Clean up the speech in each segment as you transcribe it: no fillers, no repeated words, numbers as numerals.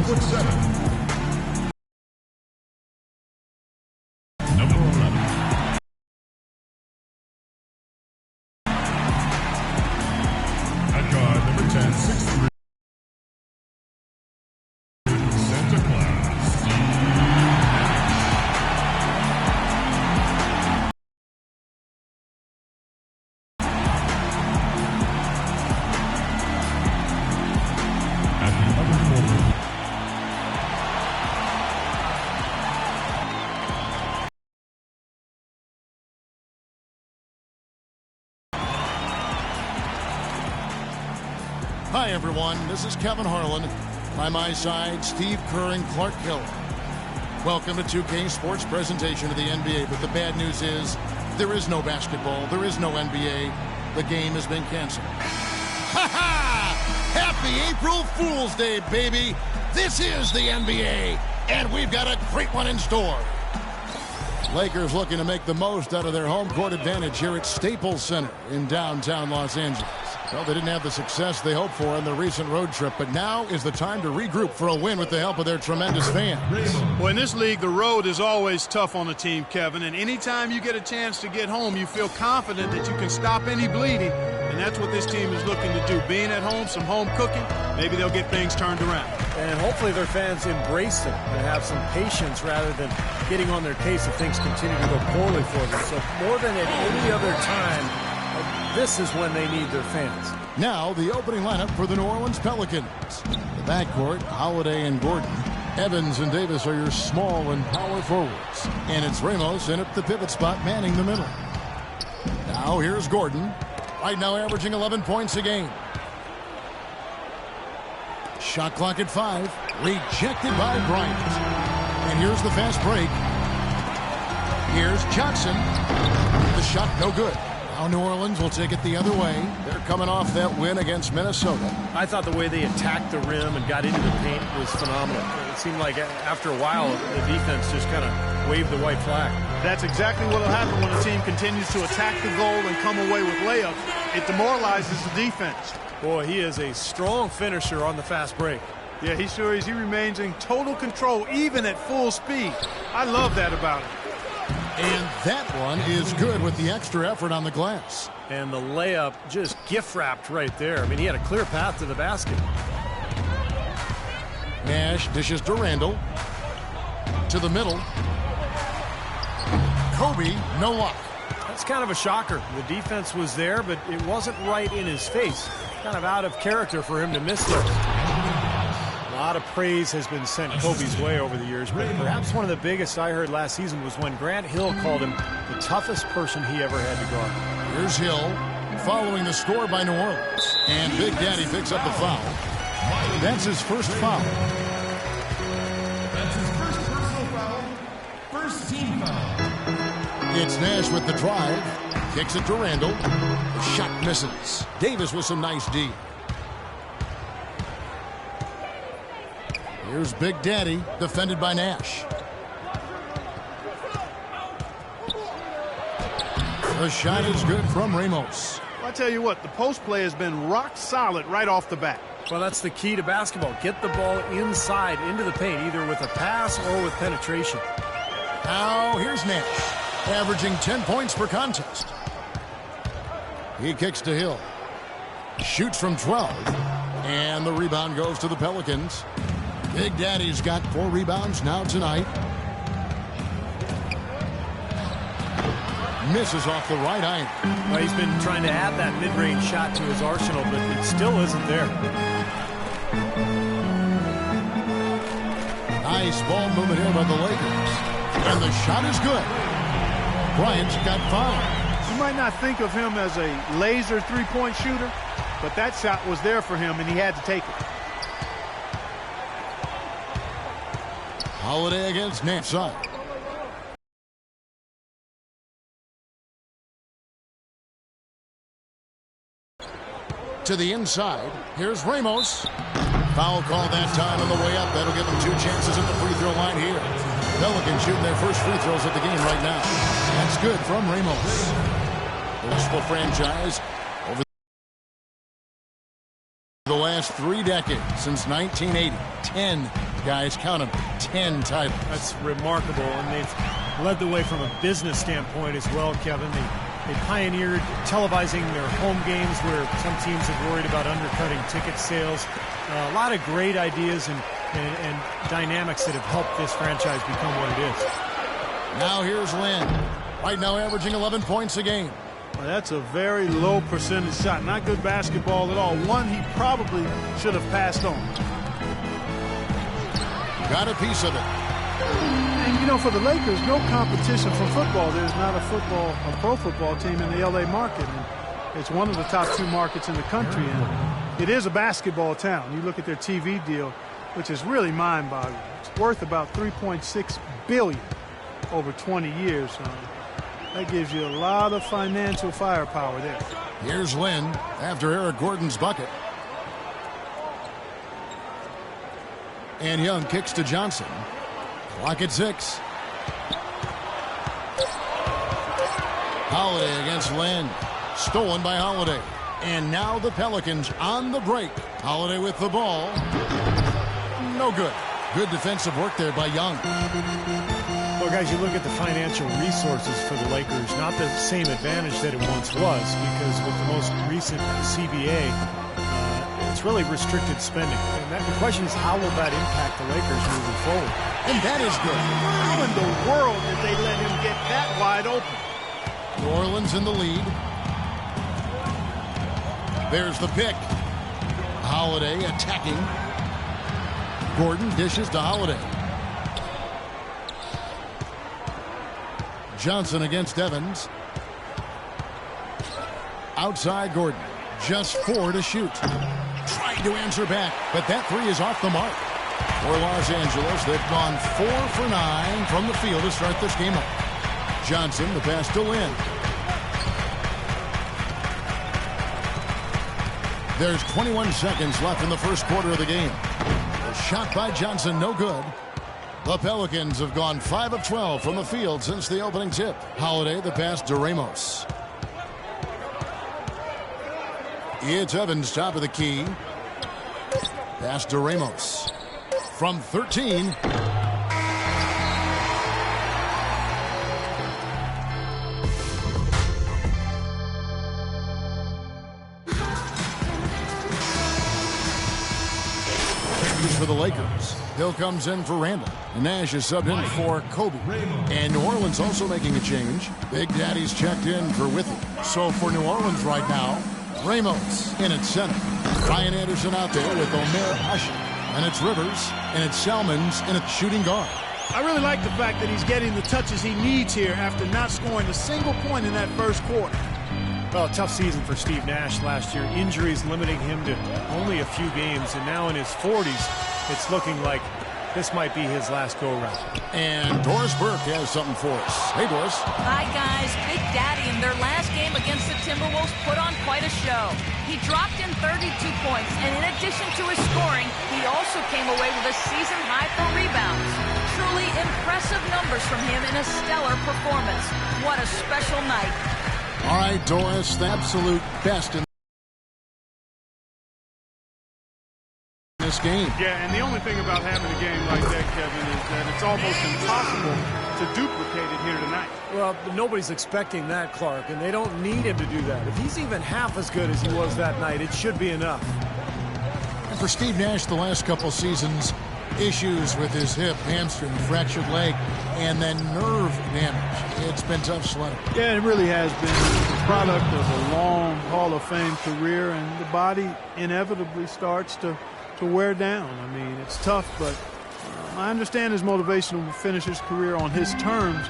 6'7". Number 11. At guard, number 10, 6'3". Santa Claus. At the other forward. Hi, everyone. This is Kevin Harlan. By my side, Steve Kerr and Clark Hill. Welcome to 2K Sports presentation of the NBA. But the bad news is there is no basketball. There is no NBA. The game has been canceled. Ha-ha! Happy April Fool's Day, baby. This is the NBA, and we've got a great one in store. Lakers looking to make the most out of their home court advantage here at Staples Center in downtown Los Angeles. Well, they didn't have the success they hoped for in the recent road trip, but now is the time to regroup for a win with the help of their tremendous fans. Well, in this league, the road is always tough on the team, Kevin, and anytime you get a chance to get home, you feel confident that you can stop any bleeding, and that's what this team is looking to do. Being at home, some home cooking, maybe they'll get things turned around. And hopefully their fans embrace it and have some patience rather than getting on their case if things continue to go poorly for them. So more than at any other time, this is when they need their fans. Now, the opening lineup for the New Orleans Pelicans. The backcourt, Holiday and Gordon. Evans and Davis are your small and power forwards. And it's Ramos in at the pivot spot, manning the middle. Now, here's Gordon. Right now averaging 11 points a game. Shot clock at 5. Rejected by Bryant. And here's the fast break. Here's Johnson. The shot no good. Now New Orleans will take it the other way. They're coming off that win against Minnesota. I thought the way they attacked the rim and got into the paint was phenomenal. It seemed like after a while, the defense just kind of waved the white flag. That's exactly what will happen when a team continues to attack the goal and come away with layups. It demoralizes the defense. Boy, he is a strong finisher on the fast break. Yeah, he sure is. He remains in total control, even at full speed. I love that about him. And that one is good with the extra effort on the glass. And the layup just gift-wrapped right there. I mean, he had a clear path to the basket. Nash dishes to Randall. To the middle. Kobe, no luck. That's kind of a shocker. The defense was there, but it wasn't right in his face. Kind of out of character for him to miss there. A lot of praise has been sent Kobe's way over the years, but perhaps one of the biggest I heard last season was when Grant Hill called him the toughest person he ever had to guard. Here's Hill following the score by New Orleans. And Big Daddy picks up the foul. That's his first foul. That's his first personal foul. First team foul. It's Nash with the drive. Kicks it to Randall. The shot misses. Davis with some nice D. Here's Big Daddy, defended by Nash. The shot is good from Ramos. I'll tell you what, the post play has been rock solid right off the bat. Well, that's the key to basketball. Get the ball inside into the paint, either with a pass or with penetration. Now, here's Nash, averaging 10 points per contest. He kicks to Hill. Shoots from 12. And the rebound goes to the Pelicans. Big Daddy's got 4 rebounds now tonight. Misses off the right iron. Well, he's been trying to add that mid-range shot to his arsenal, but it still isn't there. Nice ball movement here by the Lakers. And the shot is good. Bryant's got 5. You might not think of him as a laser three-point shooter, but that shot was there for him, and he had to take it. Holiday against Nash. To the inside. Here's Ramos. Foul call that time on the way up. That'll give them 2 chances at the free throw line here. Pelicans shooting their first free throws of the game right now. That's good from Ramos. The wistful franchise over the last 3 decades since 1980. 10 Guys, count them, 10 titles. That's remarkable, and they've led the way from a business standpoint as well, Kevin. They pioneered televising their home games where some teams have worried about undercutting ticket sales. A lot of great ideas and dynamics that have helped this franchise become what it is. Now here's Lynn. Right now averaging 11 points a game. Well, that's a very low percentage shot. Not good basketball at all. One he probably should have passed on. Got a piece of it. And, you know, for the Lakers, no competition for football. There's not a pro football team in the L.A. market. And it's one of the top 2 markets in the country. And it is a basketball town. You look at their TV deal, which is really mind-boggling. It's worth about $3.6 billion over 20 years. That gives you a lot of financial firepower there. Here's Lynn after Eric Gordon's bucket. And Young kicks to Johnson. Clock at 6. Holiday against Lynn. Stolen by Holiday. And now the Pelicans on the break. Holiday with the ball. No good. Good defensive work there by Young. Well, guys, you look at the financial resources for the Lakers, not the same advantage that it once was, because with the most recent CBA, it's really restricted spending. And the question is, how will that impact the Lakers moving forward? And that is good. How in the world did they let him get that wide open? New Orleans in the lead. There's the pick. Holiday attacking. Gordon dishes to Holiday. Johnson against Evans. Outside Gordon. Just 4 to shoot. Trying to answer back, but that 3 is off the mark. For Los Angeles, they've gone 4 for 9 from the field to start this game up. Johnson, the pass to Lynn. There's 21 seconds left in the first quarter of the game. A shot by Johnson, no good. The Pelicans have gone 5 of 12 from the field since the opening tip. Holiday, the pass to Ramos. It's Evans, top of the key. Pass to Ramos. From 13. For the Lakers. Hill comes in for Randall. Nash is subbed in for Kobe. And New Orleans also making a change. Big Daddy's checked in for Withy. So for New Orleans right now, Ramos in at center. Ryan Anderson out there with Omer Ashe. And it's Rivers. And it's Salmons in at shooting guard. I really like the fact that he's getting the touches he needs here after not scoring a single point in that first quarter. Well, a tough season for Steve Nash last year. Injuries limiting him to only a few games, and now in his 40s, it's looking like this might be his last go-round. And Doris Burke has something for us. Hey, Doris. Hi, guys. Big Daddy in their last game against the Timberwolves put on quite a show. He dropped in 32 points, and in addition to his scoring, he also came away with a season high for rebounds. Truly impressive numbers from him in a stellar performance. What a special night. All right, Doris, the absolute best in this game. Yeah, and the only thing about having a game like that, Kevin, is that it's almost impossible to duplicate it here tonight. Well, nobody's expecting that, Clark, and they don't need him to do that. If he's even half as good as he was that night, it should be enough. And for Steve Nash, the last couple seasons, issues with his hip, hamstring, fractured leg, and then nerve damage. It's been tough sledding. Yeah, it really has been the product of a long Hall of Fame career, and the body inevitably starts to wear down. I mean, it's tough, but I understand his motivation to finish his career on his terms,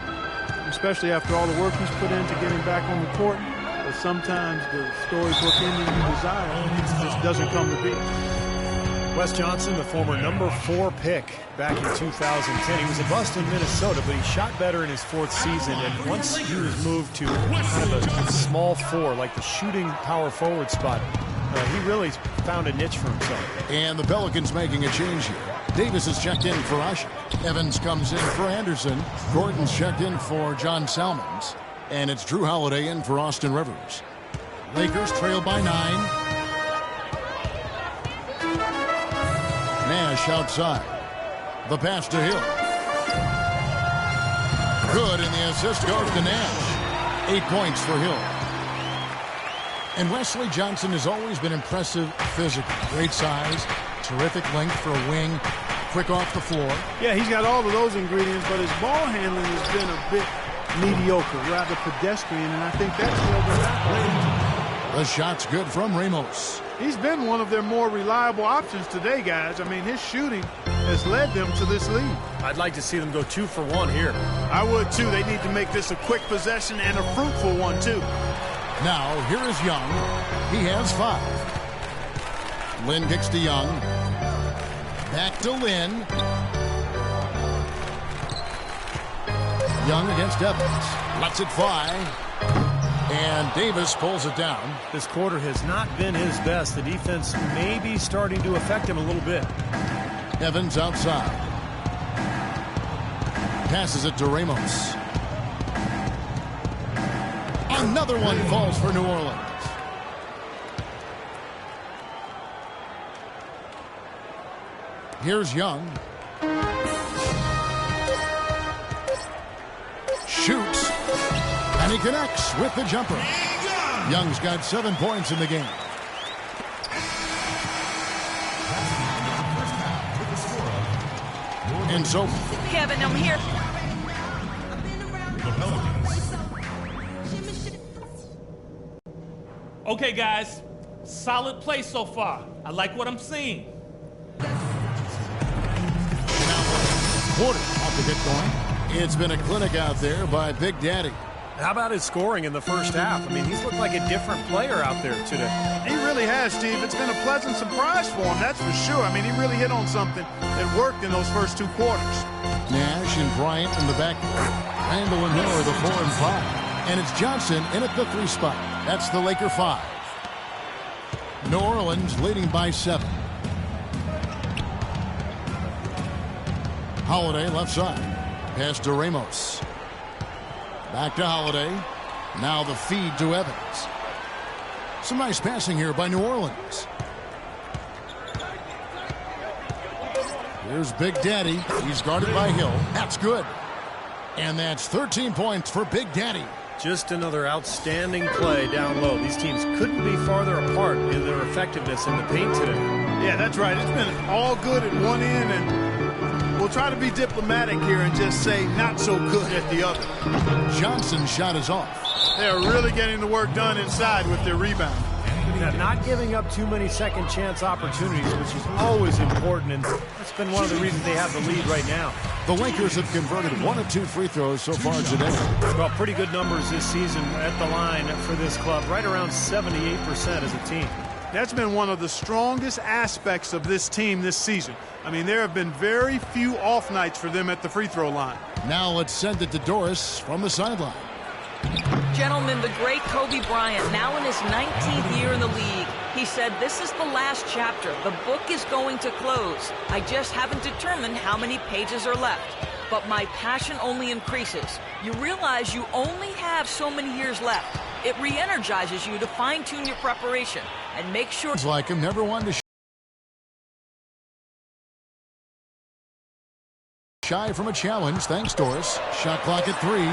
especially after all the work he's put in to get him back on the court. But sometimes the storybook ending you desire just doesn't come to be. Wes Johnson, the former number 4 pick back in 2010. He was a bust in Minnesota, but he shot better in his 4th season. And once he was moved to kind of a small 4, like the shooting power forward spot, he really found a niche for himself. And the Pelicans making a change here. Davis is checked in for Ashe. Evans comes in for Anderson. Gordon's checked in for John Salmons. And it's Drew Holiday in for Austin Rivers. Lakers trail by 9. Nash outside. The pass to Hill. Good, and the assist goes to Nash. 8 points for Hill. And Wesley Johnson has always been impressive physically. Great size, terrific length for a wing, quick off the floor. Yeah, he's got all of those ingredients, but his ball handling has been a bit mediocre, rather pedestrian, and I think that's held him back. The shot's good from Ramos. He's been one of their more reliable options today, guys. I mean, his shooting has led them to this lead. I'd like to see them go 2 for 1 here. I would, too. They need to make this a quick possession and a fruitful one, too. Now, here is Young. He has 5. Lynn kicks to Young. Back to Lynn. Young against Evans. Lets it fly. And Davis pulls it down. This quarter has not been his best. The defense may be starting to affect him a little bit. Evans outside. Passes it to Ramos. Another one falls for New Orleans. Here's Young. Shoots. And he connects with the jumper. Young's got 7 points in the game. And so, Kevin, I'm here. Okay, guys. Solid play so far. I like what I'm seeing. quarter off to get going. It's been a clinic out there by Big Daddy. How about his scoring in the first half? I mean, he's looked like a different player out there today. He really has, Steve. It's been a pleasant surprise for him, that's for sure. I mean, he really hit on something that worked in those first 2 quarters. Nash and Bryant in the backcourt. Randall and Miller the 4 and 5. And it's Johnson in at the 3 spot. That's the Laker 5. New Orleans leading by 7. Holiday left side. Pass to Ramos. Back to Holiday. Now the feed to Evans. Some nice passing here by New Orleans. Here's Big Daddy. He's guarded by Hill. That's good. And that's 13 points for Big Daddy. Just another outstanding play down low. These teams couldn't be farther apart in their effectiveness in the paint today. Yeah, that's right. It's been all good at one end, and we'll try to be diplomatic here and just say not so good at the other. Johnson's shot is off. They're really getting the work done inside with their rebound. Now, not giving up too many second chance opportunities, which is always important, and that's been one of the reasons they have the lead right now. The Lakers have converted 1 of 2 free throws so far today. Well, pretty good numbers this season at the line for this club, right around 78% as a team. That's been one of the strongest aspects of this team this season. I mean, there have been very few off nights for them at the free throw line. Now let's send it to Doris from the sideline. Gentlemen, the great Kobe Bryant, now in his 19th year in the league, he said, "This is the last chapter. The book is going to close. I just haven't determined how many pages are left. But my passion only increases. You realize you only have so many years left. It re-energizes you to fine-tune your preparation and make sure..." It's like him, never wanted to shy from a challenge. Thanks, Doris. Shot clock at 3.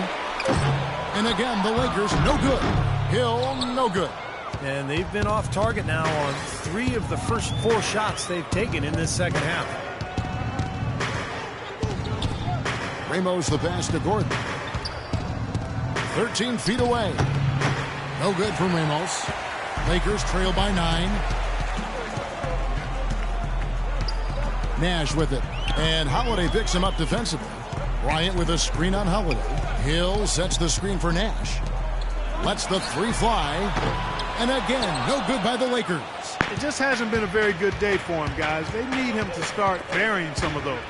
And again, the Lakers, no good. Hill, no good. And they've been off target now on 3 of the first 4 shots they've taken in this second half. Ramos the pass to Gordon. 13 feet away. No good from Ramos. Lakers trail by 9. Nash with it. And Holiday picks him up defensively. Bryant with a screen on Holiday. Hill sets the screen for Nash. Lets the 3 fly. And again, no good by the Lakers. It just hasn't been a very good day for him, guys. They need him to start varying some of those.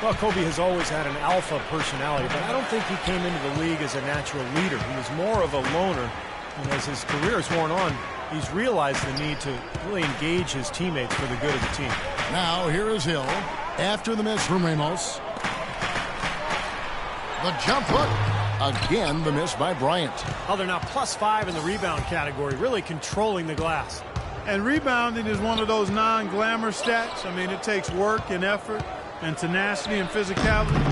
Well, Kobe has always had an alpha personality, but I don't think he came into the league as a natural leader. He was more of a loner. And as his career has worn on, he's realized the need to really engage his teammates for the good of the team. Now here is Hill. After the miss from Ramos. The jump hook. Again, the miss by Bryant. Oh, they're now +5 in the rebound category, really controlling the glass. And rebounding is one of those non-glamour stats. I mean, it takes work and effort. and tenacity and physicality.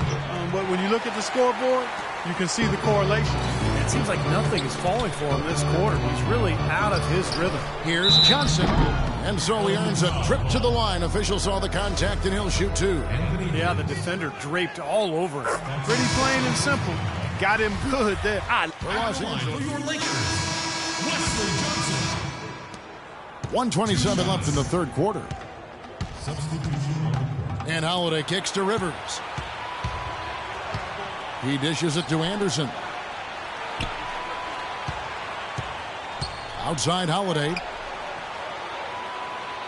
But when you look at the scoreboard, you can see the correlation. It seems like nothing is falling for him this quarter. He's really out of his rhythm. Here's Johnson. And so he earns a trip to the line. Officials saw the contact, and he'll shoot two. Yeah, the defender draped all over him. Pretty plain and simple. Got him good there. For Los Angeles. For your Lakers, Wesley Johnson. 1:27 left in the third quarter. Substitution. And Holiday kicks to Rivers. He dishes it to Anderson. Outside Holiday.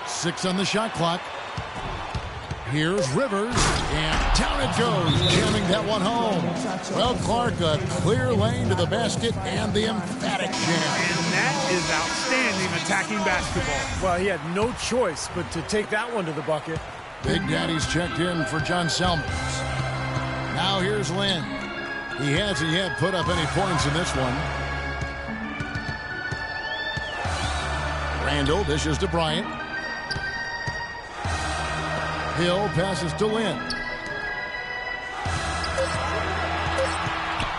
6 on the shot clock. Here's Rivers, and down it goes, jamming that one home. Well, Clark, a clear lane to the basket and the emphatic jam. And that is outstanding attacking basketball. Well, he had no choice but to take that one to the bucket. Big Daddy's checked in for John Selmers. Now here's Lynn. He hasn't yet put up any points in this one. Randall dishes to Bryant. Hill passes to Lynn.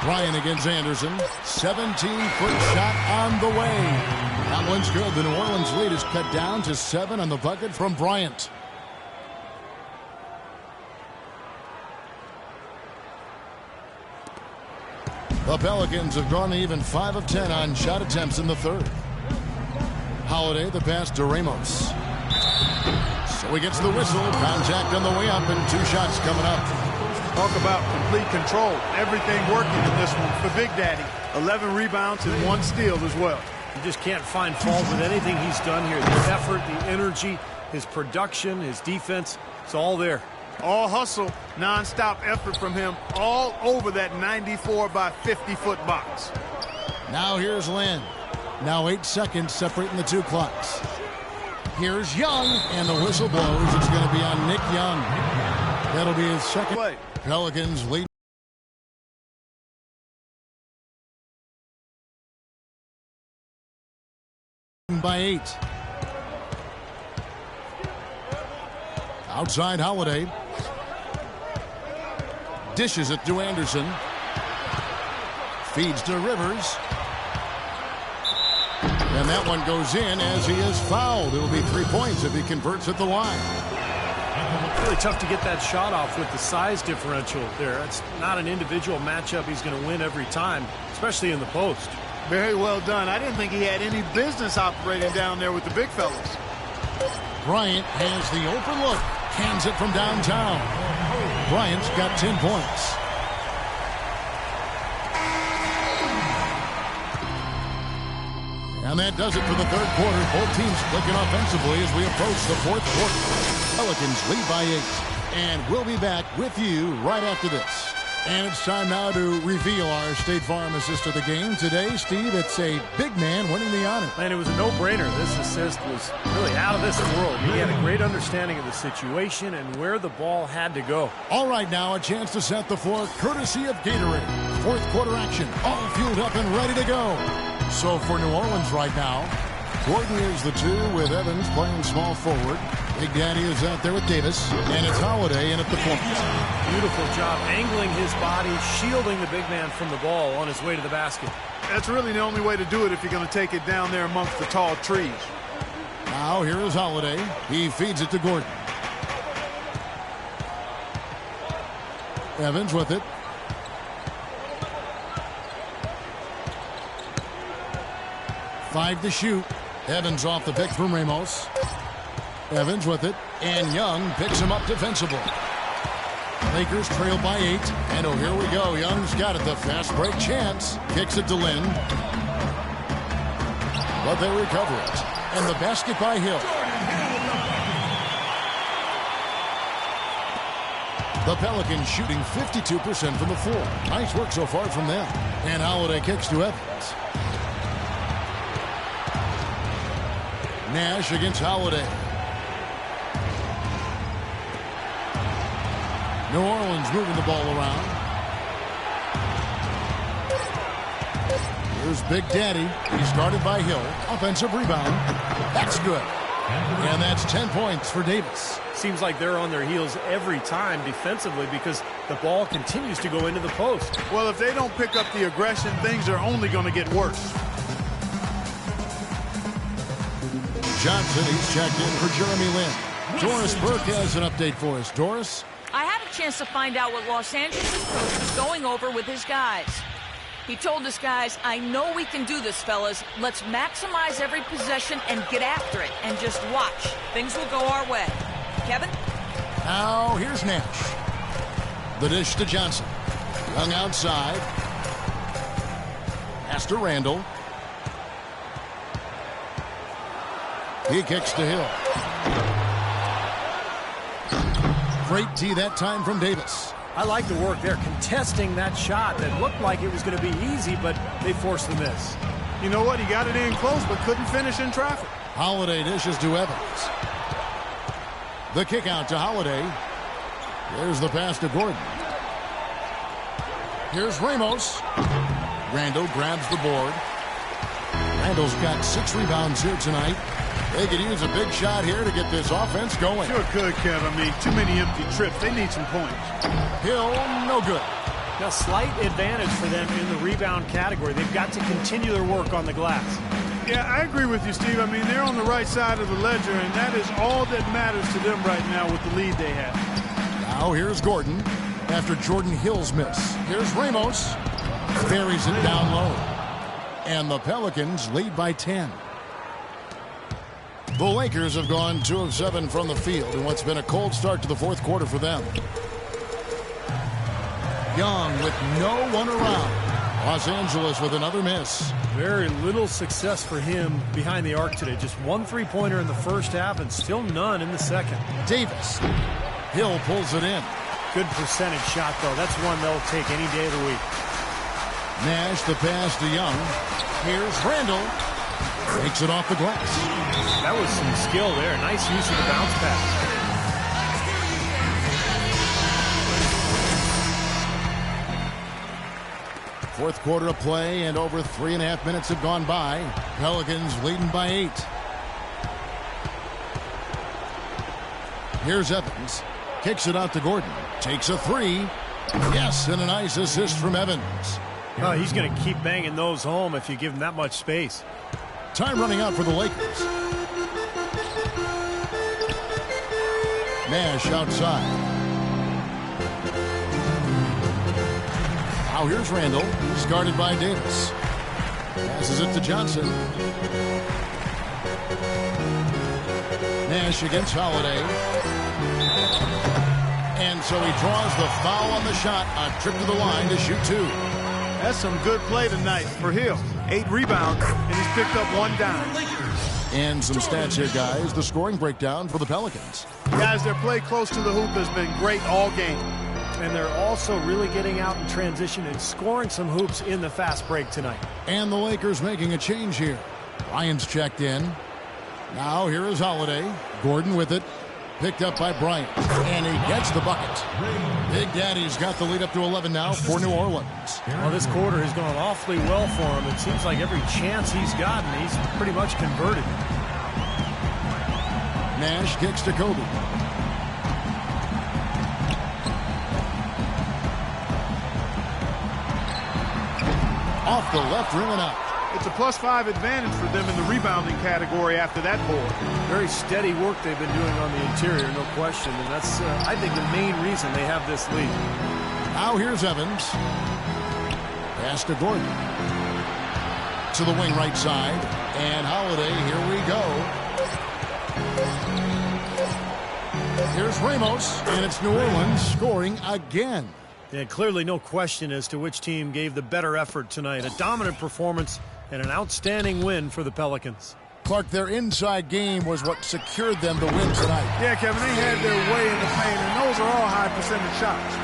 Bryant against Anderson. 17-foot shot on the way. That one's good. The New Orleans lead is cut down to 7 on the bucket from Bryant. The Pelicans have gone even 5 of 10 on shot attempts in the third. Holiday, the pass to Ramos. So he gets the whistle. Contact on the way up, and 2 shots coming up. Talk about complete control. Everything working in this one for Big Daddy. 11 rebounds and 1 steal as well. You just can't find fault with anything he's done here. The effort, the energy, his production, his defense, it's all there. All hustle, non-stop effort from him all over that 94 by 50-foot box. Now here's Lynn. Now 8 seconds separating the 2 clocks. Here's Young, and the whistle blows. It's going to be on Nick Young. That'll be his second Play. Pelicans lead by 8. Outside Holiday. Dishes it to Anderson. Feeds to Rivers. And that one goes in as he is fouled. It'll be 3 points if he converts at the line. Really tough to get that shot off with the size differential there. It's not an individual matchup he's going to win every time, especially in the post. Very well done. I didn't think he had any business operating down there with the big fellas. Bryant has the open look. Hands it from downtown. Bryant's got 10 points. And that does it for the third quarter. Both teams clicking offensively as we approach the fourth quarter. Pelicans lead by 8. And we'll be back with you right after this. And it's time now to reveal our State Farm assist of the game. Today, Steve, it's a big man winning the honor. Man, it was a no-brainer. This assist was really out of this world. He had a great understanding of the situation and where the ball had to go. All right, now a chance to set the floor courtesy of Gatorade. Fourth quarter action, all fueled up and ready to go. So for New Orleans right now, Gordon is the 2 with Evans playing small forward. Big Daddy is out there with Davis, and it's Holiday in at the point. Beautiful job angling his body, shielding the big man from the ball on his way to the basket. That's really the only way to do it if you're going to take it down there amongst the tall trees. Now here is Holiday. He feeds it to Gordon. Evans with it. Five to shoot. Evans off the pick from Ramos. Evans with it, and Young picks him up defensively. Lakers trail by 8, and oh, here we go. Young's got it, the fast break chance. Kicks it to Lynn. But they recover it, and the basket by Hill. The Pelicans shooting 52% from the floor. Nice work so far from them. And Holiday kicks to Evans. Nash against Holiday. New Orleans moving the ball around. Here's Big Daddy. He's guarded by Hill. Offensive rebound. That's good. And that's 10 points for Davis. Seems like they're on their heels every time defensively because the ball continues to go into the post. Well, if they don't pick up the aggression, things are only going to get worse. Johnson, he's checked in for Jeremy Lin. Doris Burke has an update for us. Doris? I had a chance to find out what Los Angeles' coach was going over with his guys. He told his guys, I know we can do this, fellas. Let's maximize every possession and get after it. And just watch. Things will go our way. Kevin? Now, here's Nash. The dish to Johnson. Young outside. Pass to Randall. He kicks to Hill. Great tee that time from Davis. I like the work there, contesting that shot that looked like it was going to be easy, but they forced the miss. You know what? He got it in close, but couldn't finish in traffic. Holiday dishes to Evans. The kick out to Holiday. There's the pass to Gordon. Here's Ramos. Randall grabs the board. Randall's got 6 rebounds here tonight. They could use a big shot here to get this offense going. Sure could, Kev. I mean, too many empty trips. They need some points. Hill, no good. Now, slight advantage for them in the rebound category. They've got to continue their work on the glass. Yeah, I agree with you, Steve. I mean, they're on the right side of the ledger, and that is all that matters to them right now with the lead they have. Now here's Gordon after Jordan Hill's miss. Here's Ramos. Buries it down low. And the Pelicans lead by 10. The Lakers have gone 2 of 7 from the field in what's been a cold start to the fourth quarter for them. Young with no one around. Los Angeles with another miss. Very little success for him behind the arc today. Just 1 3-pointer in the first half and still none in the second. Davis. Hill pulls it in. Good percentage shot, though. That's one they'll take any day of the week. Nash the pass to Young. Here's Randall. Takes it off the glass. That was some skill there. Nice use of the bounce pass. Fourth quarter of play, and over 3.5 minutes have gone by. Pelicans leading by 8. Here's Evans. Kicks it out to Gordon. Takes a 3. Yes, and a nice assist from Evans. Oh, he's going to keep banging those home if you give him that much space. Time running out for the Lakers. Nash outside. Now here's Randall. He's guarded by Davis. Passes it to Johnson. Nash against Holiday. And so he draws the foul on the shot. A trip to the line to shoot 2. That's some good play tonight for Hill. 8 rebounds, and he's picked up 1 dime. And some stats here, guys. The scoring breakdown for the Pelicans. Guys, their play close to the hoop has been great all game. And they're also really getting out in transition and scoring some hoops in the fast break tonight. And the Lakers making a change here. Ryan's checked in. Now here is Holiday. Gordon with it. Picked up by Bryant. And he gets the bucket. Big Daddy's got the lead up to 11 now for New Orleans. Well, this quarter has gone awfully well for him. It seems like every chance he's gotten, he's pretty much converted. Nash kicks to Kobe. Off the left rim and out. It's a +5 advantage for them in the rebounding category after that board. Very steady work they've been doing on the interior, no question. And that's, I think, the main reason they have this lead. Now here's Evans. Pass to Gordon. To the wing right side. And Holiday, here we go. Here's Ramos. And it's New Orleans scoring again. And clearly no question as to which team gave the better effort tonight. A dominant performance and an outstanding win for the Pelicans. Clark, their inside game was what secured them to win tonight. Yeah, Kevin, they had their way in the paint, and those are all high percentage shots.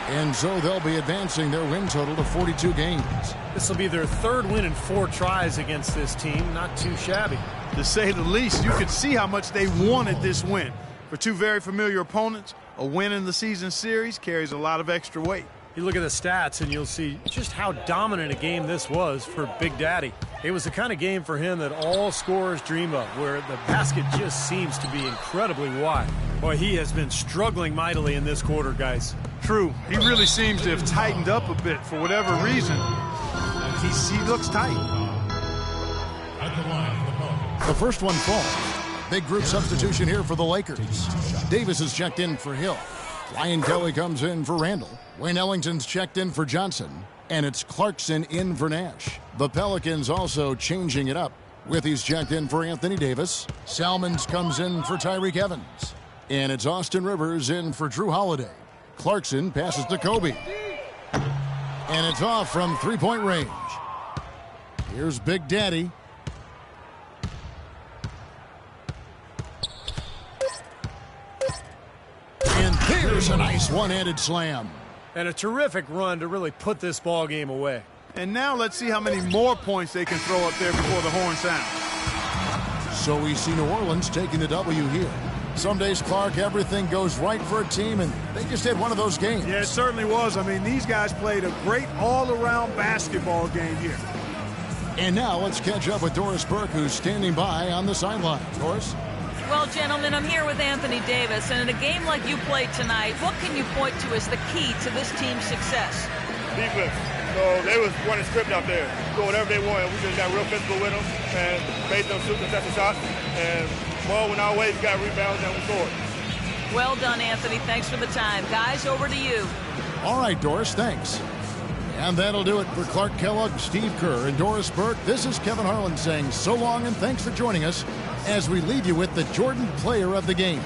And so they'll be advancing their win total to 42 games. This will be their 3rd win in 4 tries against this team. Not too shabby. To say the least, you could see how much they wanted this win. For 2 very familiar opponents, a win in the season series carries a lot of extra weight. You look at the stats and you'll see just how dominant a game this was for Big Daddy. It was the kind of game for him that all scorers dream of, where the basket just seems to be incredibly wide. Boy, he has been struggling mightily in this quarter, guys. True. He really seems to have tightened up a bit for whatever reason. He looks tight. At the line, the ball. The first one falls. Big group substitution here for the Lakers. Davis is checked in for Hill. Ryan Kelly comes in for Randall. Wayne Ellington's checked in for Johnson. And it's Clarkson in for Nash. The Pelicans also changing it up. Withey's checked in for Anthony Davis. Salmons comes in for Tyreek Evans. And it's Austin Rivers in for Drew Holiday. Clarkson passes to Kobe. And it's off from three-point range. Here's Big Daddy. And there's a nice one-handed slam. And a terrific run to really put this ball game away. And now let's see how many more points they can throw up there before the horn sounds. So we see New Orleans taking the W here. Some days, Clark, everything goes right for a team, and they just had one of those games. Yeah, it certainly was. I mean, these guys played a great all-around basketball game here. And now let's catch up with Doris Burke, who's standing by on the sideline. Doris? Well, gentlemen, I'm here with Anthony Davis, and in a game like you played tonight, what can you point to as the key to this team's success? Defense. So they was running script out there, do whatever they wanted. We just got real physical with them and made them shoot contested shots. And ball went our way, we got rebounds, and we scored. Well done, Anthony. Thanks for the time. Guys, over to you. All right, Doris, thanks. And that'll do it for Clark Kellogg, Steve Kerr, and Doris Burke. This is Kevin Harlan saying so long and thanks for joining us as we leave you with the Jordan Player of the Game.